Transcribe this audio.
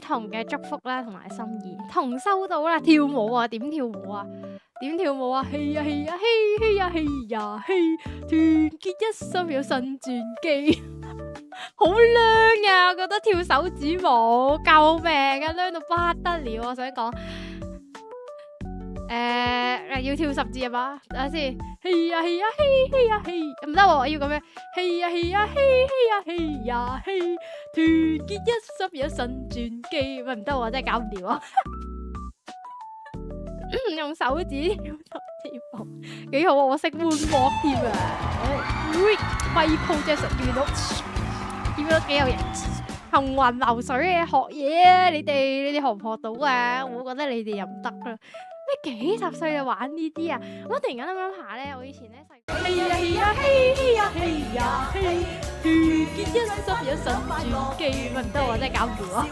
童嘅祝福啦，同埋心意，童收到啦。跳舞啊，點跳舞啊？點跳舞啊？嘿呀嘿呀嘿，嘿呀嘿呀嘿，團結一心有新轉機，好靚啊！我覺得跳手指舞救命啊，靚到不得了！我想講，要跳十字啊嘛？等下先，嘿呀嘿呀嘿，嘿呀嘿，唔得喎，我要咁樣，嘿呀嘿呀嘿，嘿呀嘿呀嘿，團結一心有新轉機，喂唔得喎，真係搞唔掂啊！用手指跳十字舞，幾好啊！我識 moonwalk 添啊，Michael Jackson 見到，見到幾有型，行雲流水嘅學嘢啊！你哋學唔學到啊？我覺得你哋又唔得啦。咩幾十歲就玩呢啲啊？我突然間諗下咧，我以前咧細，嘿呀嘿呀嘿，嘿呀嘿呀嘿，團結一心有新轉機，咪唔得喎，真係搞唔掂啊！